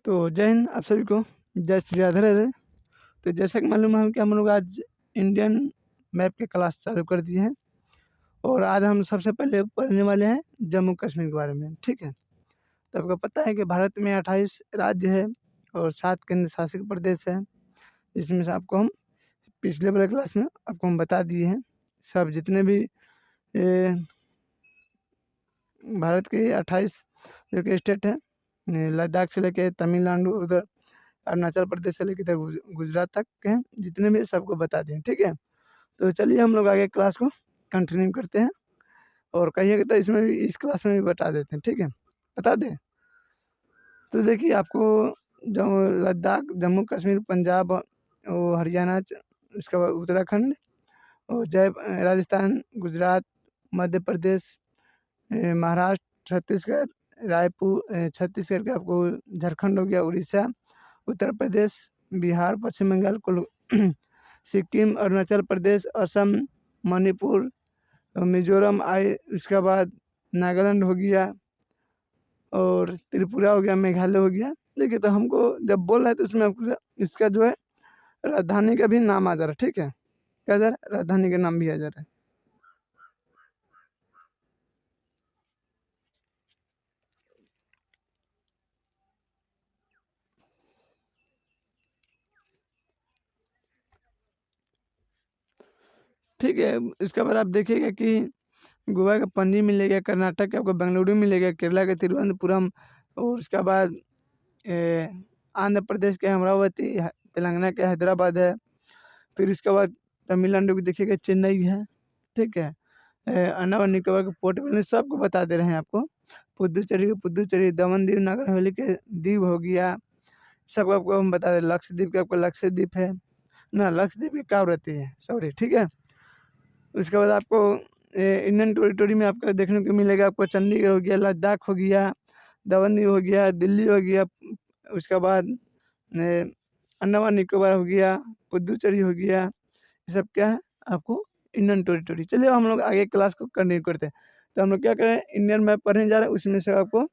तो जय हिंद आप सभी को, जय श्री राधे राधे। तो जैसा कि मालूम है कि हम लोग आज इंडियन मैप के क्लास चालू कर दिए हैं और आज हम सबसे पहले पढ़ने वाले हैं जम्मू कश्मीर के बारे में। ठीक है, तो आपको पता है कि भारत में 28 राज्य है और 7 केंद्र शासित प्रदेश है, जिसमें से आपको हम पिछले वाले क्लास में आपको हम बता दिए हैं सब जितने भी भारत के 28 जो कि स्टेट है, लद्दाख से लेके तमिलनाडु, उधर अरुणाचल प्रदेश से लेकर इधर गुजरात तक के हैं, जितने भी सबको बता दें। ठीक है, तो चलिए हम लोग आगे क्लास को कंटिन्यू करते हैं और कहिएगा तो इसमें भी, इस क्लास में भी बता देते हैं। ठीक है, बता दें। तो देखिए आपको जो लद्दाख, जम्मू कश्मीर, पंजाब और हरियाणा, इसके बाद उत्तराखंड और राजस्थान, गुजरात, मध्य प्रदेश, महाराष्ट्र, छत्तीसगढ़, रायपुर, छत्तीसगढ़ का आपको झारखंड हो गया, उड़ीसा, उत्तर प्रदेश, बिहार, पश्चिम बंगाल, सिक्किम, अरुणाचल प्रदेश, असम, मणिपुर, मिजोरम आए, उसके बाद नागालैंड हो गया और त्रिपुरा हो गया, मेघालय हो गया। देखिए तो हमको जब बोल रहा है तो इसमें आपको इसका जो है राजधानी का भी नाम आ जा रहा है। ठीक है, क्या जा रहा है, राजधानी का नाम भी आ जा रहा है। ठीक है, इसके बाद आप देखिएगा कि गोवा का पणजी मिलेगा, कर्नाटक के आपको बेंगलुरु मिलेगा, केरला के तिरुवनंतपुरम और उसके बाद आंध्र प्रदेश के अमरावती, तेलंगाना के हैदराबाद है। फिर उसके बाद तमिलनाडु की देखिएगा चेन्नई है। ठीक है, अंडमान निकोबार के पोर्ट ब्लेयर सबको बता दे रहे हैं आपको। पुदुचेरी, दमन दीव, नागर हवेली के दीव हो गया, सबको आपको हम बता दें। लक्षद्वीप के आपको लक्षद्वीप है ना, लक्षद्वीप की कावरती है, सॉरी। ठीक है, उसके बाद आपको इंडियन टेरिटरी में आपको देखने को मिलेगा, आपको चंडीगढ़ हो गया, लद्दाख हो गया, दमन दीव हो गया, दिल्ली हो गया, उसके बाद अंडमान निकोबार हो गया, पुदुचेरी हो गया। ये सब क्या है आपको इंडियन टेरिटरी। चलिए हम लोग आगे क्लास को कंटिन्यू करते हैं। तो हम लोग क्या करें, इंडियन मैप पढ़ने जा रहे हैं, उसमें से आपको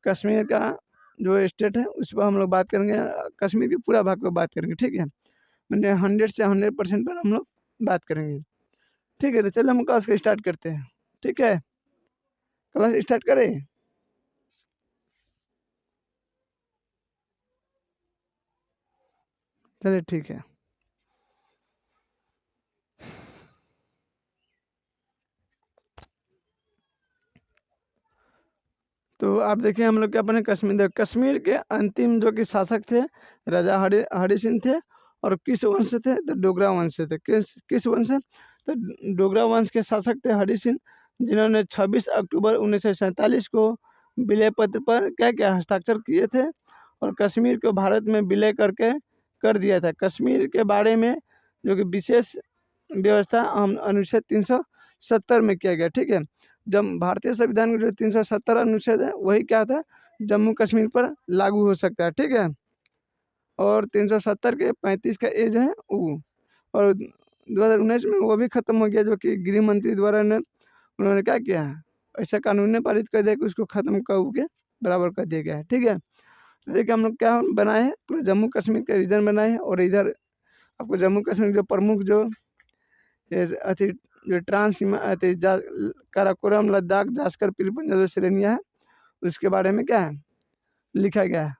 कश्मीर का जो स्टेट है उस पर हम लोग बात करेंगे, कश्मीर के पूरा भाग पर बात करेंगे। ठीक है, मैंने 100 से 100% पर हम लोग बात करेंगे। ठीक है, तो चलिए हम क्लास को स्टार्ट करते हैं। ठीक है, क्लास स्टार्ट करें। चलिए ठीक है। तो आप देखिए हम लोग क्या बने, कश्मीर के अंतिम जो कि शासक थे राजा हरि सिंह थे, और किस वंश से थे, तो डोगरा वंश से थे। किस वंश से, तो डोगरा वंश के शासक थे हरि सिंह, जिन्होंने 26 अक्टूबर 1947 को विलय पत्र पर क्या क्या हस्ताक्षर किए थे और कश्मीर को भारत में विलय करके कर दिया था। कश्मीर के बारे में जो कि विशेष व्यवस्था हम अनुच्छेद 370 में किया गया। ठीक है, जब भारतीय संविधान का जो 370 अनुच्छेद है वही क्या था, जम्मू कश्मीर पर लागू हो सकता है। ठीक है, और 370 के 35 का एज है वो, और 2019 में वो भी खत्म हो गया, जो कि गृह मंत्री द्वारा ने उन्होंने क्या किया है, ऐसा कानून ने पारित कर दिया कि उसको खत्म कर के बराबर कर दिया गया है। ठीक है, तो देखिए हम लोग क्या बनाए हैं, पूरा जम्मू कश्मीर का रीजन बनाए हैं, और इधर आपको जम्मू कश्मीर के प्रमुख जो अति जो ट्रांस अति काराकोरम, लद्दाख, जास्कर, पीर पंजाल जो श्रेणियाँ हैं उसके बारे में क्या है लिखा गया है।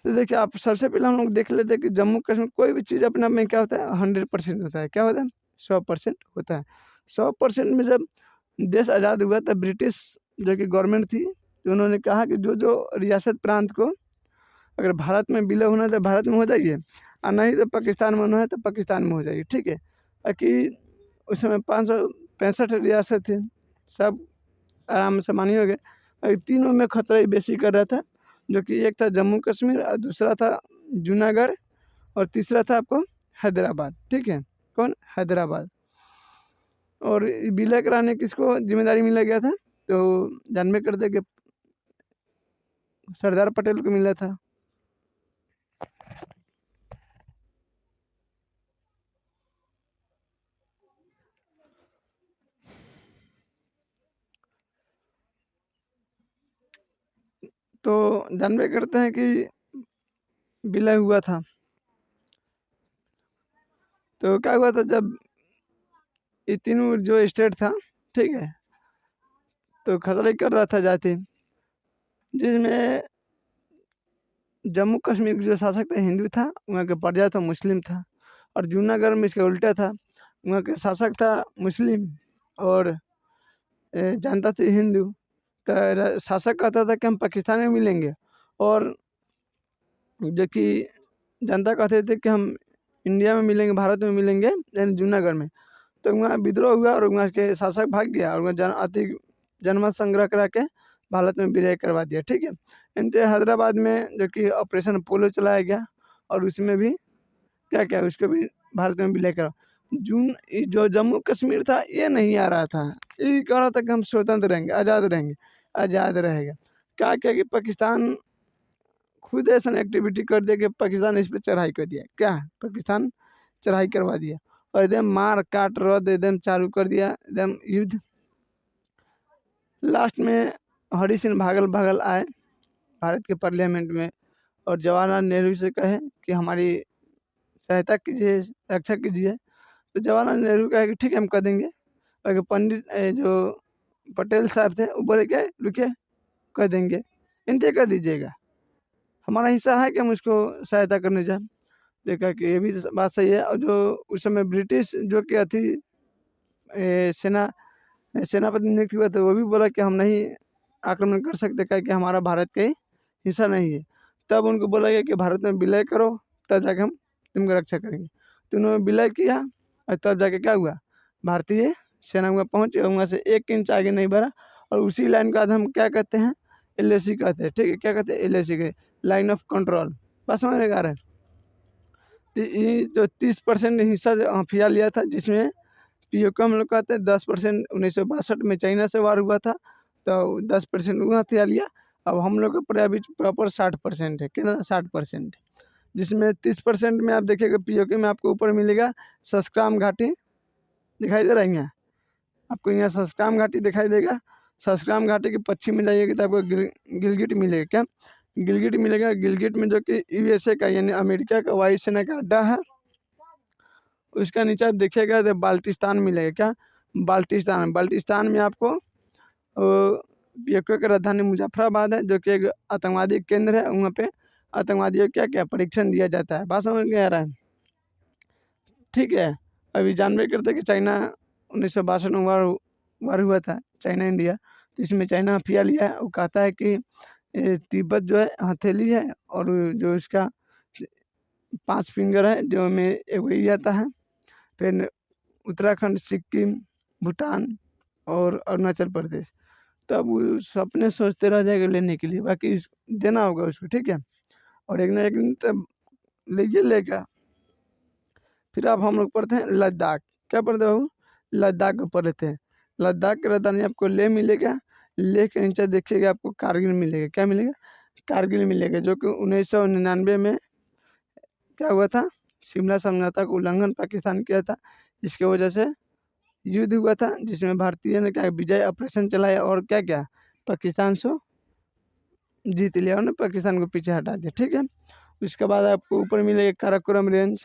तो देखिए आप सबसे पहले हम लोग देख लेते हैं कि जम्मू कश्मीर कोई भी चीज़ अपने आप में क्या होता है, 100% होता है। क्या होता है, 100% होता है। 100% में जब देश आज़ाद हुआ तब ब्रिटिश जो कि गवर्नमेंट थी, तो उन्होंने कहा कि जो जो रियासत प्रांत को अगर भारत में विलय होना है तो भारत में हो जाइए, और नहीं तो पाकिस्तान में होना है तो पाकिस्तान में हो जाइए। ठीक है, ताकि उस समय 565 रियासत थी, सब आराम से मानिए हो गए, और तीनों में खतरा ही बेसी कर रहा था, जो कि एक था जम्मू कश्मीर, और दूसरा था जूनागढ़, और तीसरा था आपको हैदराबाद। ठीक है, कौन, हैदराबाद। और विलय कराने किसको जिम्मेदारी मिला गया था, तो जानबे करते कि सरदार पटेल को मिला था। तो जानबे करते हैं कि विलय हुआ था। तो क्या हुआ था, जब ये तीनों जो स्टेट था, ठीक है, तो खसड़े कर रहा था जाति, जिसमें जम्मू कश्मीर के जो शासक था हिंदू था, वहाँ के प्रजा था मुस्लिम था, और जूनागढ़ में इसका उल्टा था, वहाँ के शासक था मुस्लिम और जनता थी हिंदू। तो शासक कहता था कि हम पाकिस्तान में मिलेंगे, और जो कि जनता कहते थे कि हम इंडिया में मिलेंगे, भारत में मिलेंगे, यानी जूनागढ़ में। तो वहाँ विद्रोह हुआ और वहाँ के शासक भाग गया, और वहाँ जनमत संग्रह करा के भारत में विलय करवा दिया, ठीक है। इनते हैदराबाद में जो कि ऑपरेशन पोलो चलाया गया, और उसमें भी क्या क्या उसको भी भारत में विलय करा। जो जम्मू कश्मीर था ये नहीं आ रहा था, ये कह रहा था कि हम स्वतंत्र रहेंगे, आज़ाद रहेंगे, आज़ाद रहेगा। क्या क्या कि पाकिस्तान खुद ऐसा एक्टिविटी कर दिया कि पाकिस्तान इस पर चढ़ाई कर दिया, क्या पाकिस्तान चढ़ाई करवा दिया, और एकदम मार काट रद एकदम चालू कर दिया, एकदम युद्ध। लास्ट में हरि सिंह भागल भागल आए भारत के पार्लियामेंट में, और जवाहरलाल नेहरू से कहे कि हमारी सहायता कीजिए, रक्षा कीजिए। तो जवाहरलाल नेहरू कहे कि ठीक है हम कर देंगे। और पंडित जो पटेल साहब थे वो बोले क्या, रुकिए कर देंगे, इनते कर दीजिएगा, हमारा हिस्सा है कि हम उसको सहायता करने जाए। देखा कि ये भी बात सही है। और जो उस समय ब्रिटिश जो कि अथी सेनापति नियुक्त हुआ था, वो भी बोला कि हम नहीं आक्रमण कर सकते, क्या कि हमारा भारत का हिस्सा नहीं है। तब उनको बोला गया कि भारत में विलय करो, तब जाके हम तुमको रक्षा करेंगे। तो उन्होंने विलय किया, और तब जाके क्या हुआ, भारतीय सेना वहाँ पहुँचे, और वहाँ से 1 इंच आगे नहीं बढ़ा। और उसी लाइन का आज हम क्या कहते हैं, LAC कहते हैं, ठीक है, क्या कहते हैं, LAC के लाइन ऑफ कंट्रोल। बस समझ में आ रहा है। तो ये जो 30% हिस्सा जो हथिया लिया था, जिसमें POK हम लोग कहते हैं 10% 1962 में चाइना से वार हुआ था, तो 10% वो हथिया लिया। अब हम लोग का प्रॉपर 60% है, कितना 60%, जिसमें 30% में आप देखिएगा POK में आपको ऊपर मिलेगा सस्क्राम घाटी, दिखाई दे रहा है यहाँ आपको, यहाँ सस्क्राम घाटी दिखाई देगा। सस्क्राम घाटी के पश्चिम में जाइएगा तो आपको गिलगिट मिलेगा, क्या गिलगिट मिलेगा। गिलगिट में जो कि USA का यानी अमेरिका का वायुसेना का अड्डा है, उसका नीचे आप देखिएगा तो बाल्टिस्तान मिलेगा, क्या बाल्टिस्तान। बाल्टिस्तान में आपको POK की राजधानी मुजफ्फराबाद है, जो कि एक आतंकवादी केंद्र है। वहाँ पे आतंकवादियों क्या क्या परीक्षण दिया जाता है, बात समझ में आ रहा है, ठीक है। अभी जानबे करते कि चाइना 1962 में वार हुआ था, चाइना इंडिया। तो इसमें चाइना हथिया लिया है, वो कहता है कि तिब्बत जो है हथेली है, और जो इसका 5 फिंगर है जो में एक वही आता है। फिर उत्तराखंड, सिक्किम, भूटान और अरुणाचल प्रदेश। तब वो सपने सोचते रह जाएगा लेने के लिए, बाकी देना होगा उसको, ठीक है। और एक ना एक दिन तब लेगा। फिर अब हम लोग पढ़ते हैं लद्दाख। क्या पढ़ते हो, लद्दाख को पढ़ते हैं। लद्दाख की राजधानी आपको ले मिलेगा। ले के नीचे देखिएगा आपको कारगिल मिलेगा, क्या मिलेगा, कारगिल मिलेगा, जो कि 1999 में क्या हुआ था, शिमला समझौता का उल्लंघन पाकिस्तान किया था। इसकी वजह से युद्ध हुआ था, जिसमें भारतीय ने क्या विजय ऑपरेशन चलाया, और क्या क्या पाकिस्तान से जीत लिया, और पाकिस्तान को पीछे हटा दिया, ठीक है। उसके बाद आपको ऊपर मिलेगा काराकोरम रेंज।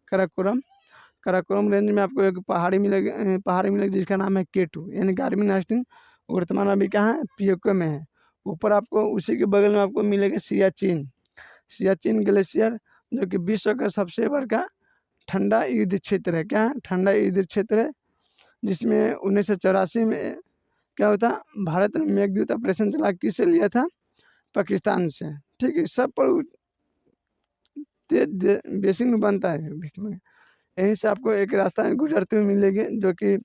काराकोरम रेंज में आपको एक पहाड़ी मिलेगी जिसका नाम है K2, यानी गार्मिन हास्टिंग। वर्तमान अभी कहाँ है, POK में है। ऊपर आपको उसी के बगल में आपको मिलेगा सियाचिन ग्लेशियर, जो कि विश्व का सबसे बड़ा ठंडा युद्ध क्षेत्र है, क्या है, ठंडा युद्ध क्षेत्र है। जिसमें 1984 में क्या होता, भारत ने मेघदूत ऑपरेशन चला, किससे लिया था, पाकिस्तान से, ठीक है। सब पर तेज बेसिन बनता है बीच में। यहीं से आपको एक रास्ता गुजरते हुए मिलेंगे, जो कि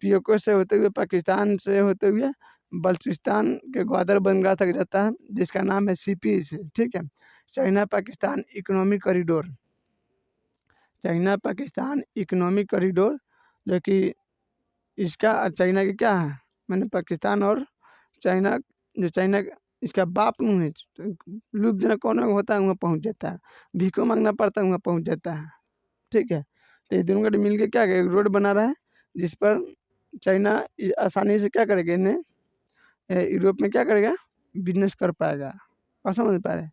POK से होते हुए, पाकिस्तान से होते हुए बल्चिस्तान के ग्वादर बंदरगाह तक जाता है, जिसका नाम है CP से, ठीक है। China Pakistan economic corridor, China Pakistan economic corridor, जो कि इसका चाइना के क्या है, मैंने पाकिस्तान और चाइना, जो चाइना इसका बाप मुँह है, लूप देना कौन होता है वहाँ पहुँच जाता है, भीखों मांगना पड़ता है वहाँ पहुँच जाता है, ठीक है। तो ये दोनों का मिल के क्या एक रोड बना रहा है, जिस पर चाइना आसानी से क्या करेगा, इन्हें यूरोप में क्या करेगा, बिजनेस कर पाएगा। और समझ पा रहे हैं।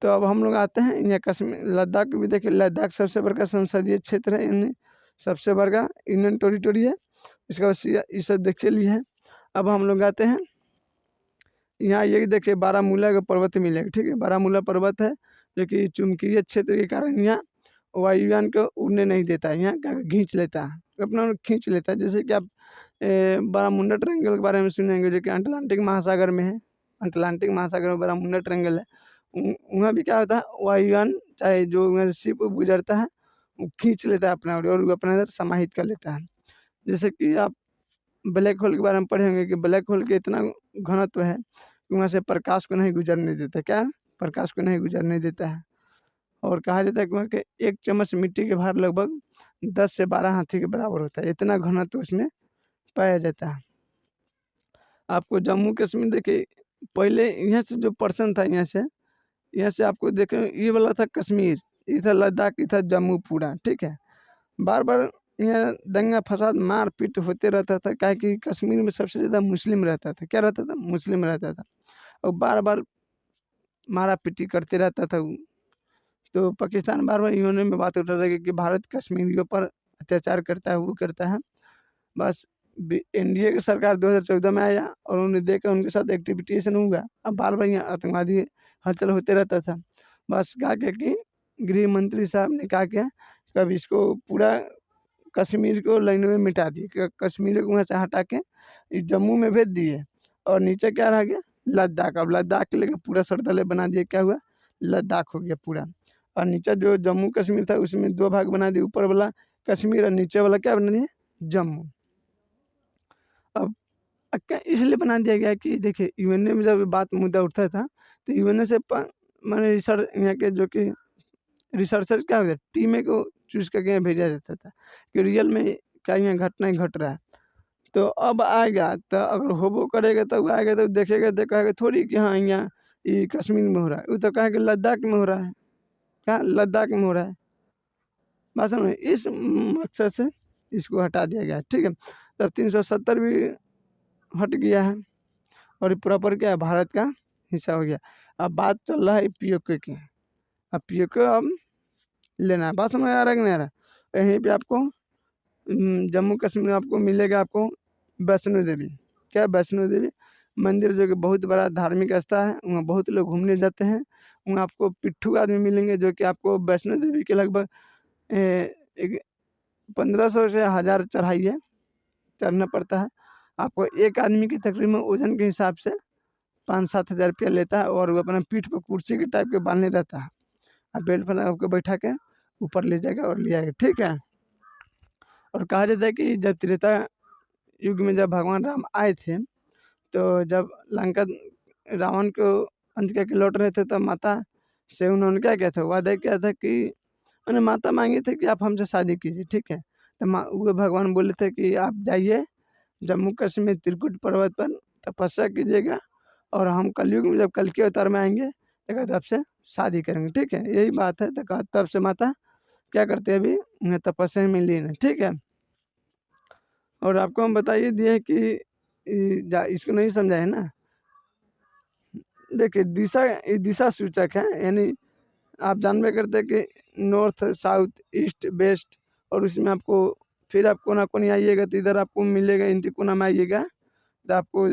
तो अब हम लोग आते हैं यहाँ कश्मीर लद्दाख भी देखिए, लद्दाख सबसे बड़ा संसदीय क्षेत्र है, यानी सबसे बड़ा इंडियन टेरिटरी है। इसका बस ये सब देखिए लिए है। अब हम लोग आते हैं यहाँ, ये देखिए बारामूला का पर्वत मिलेगा, ठीक है। बारामूला पर्वत है जो कि चुंबकीय क्षेत्र के कारण यहाँ वायुयान को उड़ने नहीं देता है, यहाँ क्या खींच लेता है, अपना खींच लेता है। जैसे कि आप बारामुंडा ट्रायंगल के बारे में सुनेंगे जो कि अटलांटिक महासागर में है। अटलांटिक महासागर में बारामुंडा ट्रायंगल है। वहाँ भी क्या होता है, वायुयान चाहे जो वहाँ शिप गुजरता है वो खींच लेता है अपना ओर और वो अपने अंदर समाहित कर लेता है। जैसे कि आप ब्लैक होल के बारे में पढ़े होंगे कि ब्लैक होल के इतना घनत्व है कि वहाँ से प्रकाश को नहीं गुजरने देता, क्या प्रकाश को नहीं गुजरने देता है। और कहा जाता है कि वहाँ के एक चम्मच मिट्टी के भार लगभग 10 से 12 हाथी के बराबर होता है, इतना घनत्व उसमें पाया जाता है। आपको जम्मू कश्मीर देखिए, पहले यहाँ से जो पर्सन था, यहाँ से आपको देखें ये वाला था कश्मीर, ये था लद्दाख, ये था जम्मू पूरा, ठीक है। बार बार यहाँ दंगा फसाद मारपीट होते रहता था, क्या कि कश्मीर में सबसे ज़्यादा मुस्लिम रहता था, क्या रहता था, मुस्लिम रहता था। और बार बार मारा पीटी करते रहता था वो। तो पाकिस्तान बार बार यूएन में बात उठा रहा है कि भारत कश्मीरियों पर अत्याचार करता है, वो करता है। बस एनडीए की सरकार 2014 में आया और उन्होंने देखा उनके साथ एक्टिविटेशन हुआ। अब बार बार यहाँ आतंकवादी हलचल होते रहता था। बस कहा क्या कि गृह मंत्री साहब ने कहा क्या, कब इसको पूरा कश्मीर को लाइनों में मिटा दिए, कश्मीर को वहाँ से हटा के जम्मू में भेज दिए। और नीचे क्या रह गया, लद्दाख। अब लद्दाख के लेकर पूरा सरतले बना दिए, क्या हुआ, लद्दाख हो गया पूरा। और नीचे जो जम्मू कश्मीर था उसमें 2 भाग बना दिए, ऊपर वाला कश्मीर और नीचे वाला क्या बना दिया, जम्मू। अब क्या इसलिए बना दिया गया कि देखिए यूएनए में जब बात मुद्दा उठता था तो यूएनए से मैंने रिसर्च यहाँ के जो कि रिसर्चर क्या हो गया, टीमें को चूज करके यहाँ भेजा जाता था कि रियल में क्या यहाँ घटना घट रहा है। तो अब आएगा तो अगर होबो करेगा तो वो आएगा तो देखेगा, देखेगा थोड़ी कि हाँ यहाँ ये कश्मीर में हो रहा है, वो तो कहेगा लद्दाख में हो रहा है, क्या लद्दाख में हो रहा है। बात समझ, इस मकसद से इसको हटा दिया गया, ठीक है। तब 370 भी हट गया है और ये प्रॉपर क्या है, भारत का हिस्सा हो गया। अब बात चल रहा है पीओके की। अब पीओके अब लेना है, बात समझ आ रहा है कि नहीं आ रहा है। यहीं पे आपको जम्मू कश्मीर में आपको मिलेगा आपको वैष्णो देवी, क्या वैष्णो देवी मंदिर जो कि बहुत बड़ा धार्मिक स्थल है, वहाँ बहुत लोग घूमने जाते हैं। वहाँ आपको पिट्ठू आदमी मिलेंगे जो कि आपको वैष्णो देवी के लगभग 1500 से 1000 चढ़ाई है, चढ़ना पड़ता है। आपको एक आदमी की तकरीबन वजन के हिसाब से 5-7 हज़ार रुपया लेता है और वो अपना पीठ पर कुर्सी के टाइप के बांधने रहता है। आप बेल्ट पर आपको बैठा के ऊपर ले जाएगा और ले आएगा, ठीक है। और कहा जाता है कि जब त्रेता युग में जब भगवान राम आए थे तो जब लंका रावण को अंत करके लौट रहे थे तब माता से उन्होंने क्या किया था, वादा किया था कि मैंने माता मांगी थी कि आप हमसे शादी कीजिए, ठीक है। तो वो भगवान बोले थे कि आप जाइए जम्मू कश्मीर त्रिकुट पर्वत पर तपस्या कीजिएगा और हम कलयुग में जब कल के अवतार में आएंगे तो कहते आपसे शादी करेंगे, ठीक है। यही बात है। तो कहा तब से माता क्या करते हैं, अभी उन्हें तपस्या में लीन है, ठीक है। और आपको हम बताइए दिए कि इसको नहीं समझा है ना। देखिए दिशा, ये दिशा सूचक है, यानी आप जानबे करते हैं कि नॉर्थ साउथ ईस्ट वेस्ट। और उसमें आपको फिर आप कोना कोनी आइएगा तो इधर आपको मिलेगा, इंती कोना में आइएगा तो आपको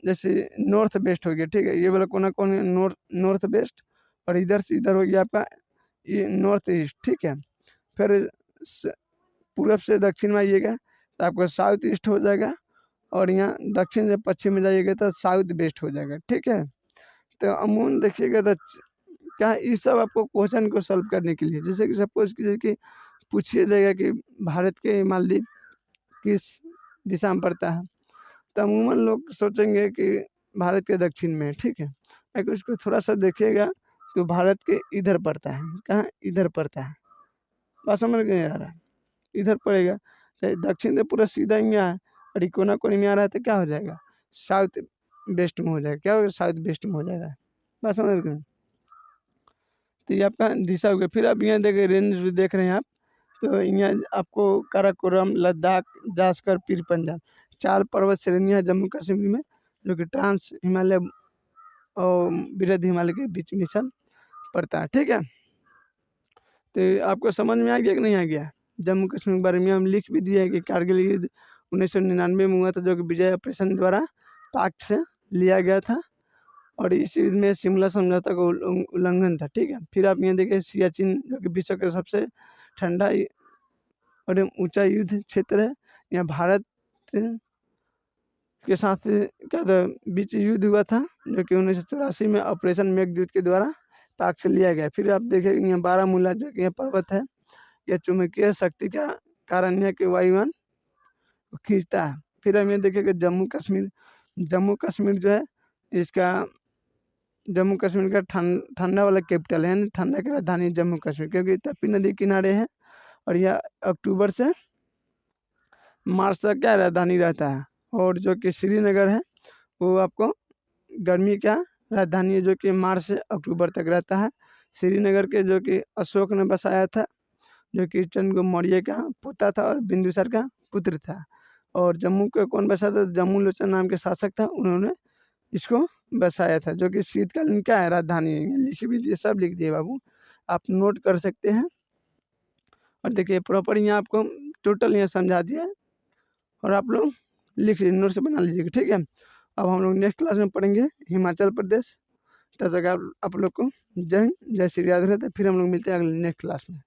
जैसे नॉर्थ वेस्ट हो गया, ठीक है। ये वाला कोना कोनी नॉर्थ वेस्ट और इधर से इधर हो गया आपका ये नॉर्थ ईस्ट, ठीक है। फिर पूरब से दक्षिण में आइएगा तो आपका साउथ ईस्ट हो जाएगा और यहाँ दक्षिण से पश्चिम में जाइएगा तो साउथ वेस्ट हो जाएगा, ठीक है। तो अमूमन देखिएगा तो क्या ये सब आपको क्वेश्चन को सॉल्व करने के लिए, जैसे कि सपोज कीजिए कि पूछिए जाएगा कि भारत के मालदीव किस दिशा में पड़ता है, तो अमूमन लोग सोचेंगे कि भारत के दक्षिण में है, ठीक है। अगर उसको थोड़ा सा देखिएगा तो भारत के इधर पड़ता है, कहाँ इधर पड़ता है, बात समझ में आ रहा है, इधर पड़ेगा। तो दक्षिण से पूरा सीधा ही है और कोना कोनी में आ रहा है तो क्या हो जाएगा, साउथ वेस्ट में हो जाएगा, क्या होगा, साउथ वेस्ट में हो जाएगा, बात समझ गए। तो ये आपका दिशा हो गया। फिर आप यहाँ देखें रेंज भी देख रहे हैं आप, तो यहाँ आपको काराकोरम लद्दाख जास्कर पीर पंजाब 4 पर्वत श्रेणियाँ जम्मू कश्मीर में जो कि ट्रांस हिमालय और बृहद हिमालय के बीच में सब पड़ता है। ठीक है, तो आपको समझ में आ गया कि नहीं आ गया? जम्मू कश्मीर के बारे में हम लिख भी दिए हैं कि कारगिल युद्ध 1999 में हुआ था, जो कि विजय ऑपरेशन द्वारा पाक से लिया गया था, और इस युद्ध में शिमला समझौता का उल्लंघन था। ठीक है, फिर आप यहाँ देखिए सियाचिन, जो कि विश्व का सबसे ठंडा और ऊंचा युद्ध क्षेत्र है। यहाँ भारत के साथ क्या था, बीच युद्ध हुआ था, जो कि 1984 में ऑपरेशन मेघदूत के द्वारा पाक से लिया गया। फिर आप देखेंगे यहाँ बारामूला, जो कि यहाँ पर्वत है, यह चुंबकीय शक्ति का कारण है कि वायुयान खींचता है। फिर हम ये देखेंगे जम्मू कश्मीर। जम्मू कश्मीर जो है, इसका जम्मू कश्मीर का ठंडा वाला कैपिटल है, यानी ठंडा की राजधानी जम्मू कश्मीर, क्योंकि तापी नदी किनारे है, और यह अक्टूबर से मार्च तक क्या राजधानी रहता है। और जो कि श्रीनगर है, वो आपको गर्मी का राजधानी है, जो कि मार्च से अक्टूबर तक रहता है। श्रीनगर के जो कि अशोक ने बसाया था, जो कि चंद्रगुप्त मौर्य का पोता था और बिंदुसार का पुत्र था। और जम्मू को कौन बसाया था? जम्मू लोचन नाम के शासक था, उन्होंने इसको बसाया था, जो कि शीतकालीन क्या है, राजधानी है। लिख भी दिए, सब लिख दिए बाबू, आप नोट कर सकते हैं। और देखिए प्रॉपर यहाँ आपको टोटल यहाँ समझा दिया, और आप लोग लिख लीजिए, नोट से बना लीजिएगा। ठीक है, अब हम लोग नेक्स्ट क्लास में पढ़ेंगे हिमाचल प्रदेश। तब तक आप लोग को जय हिंद, जय श्री राधे राधे। फिर हम लोग मिलते हैं अगले नेक्स्ट क्लास में।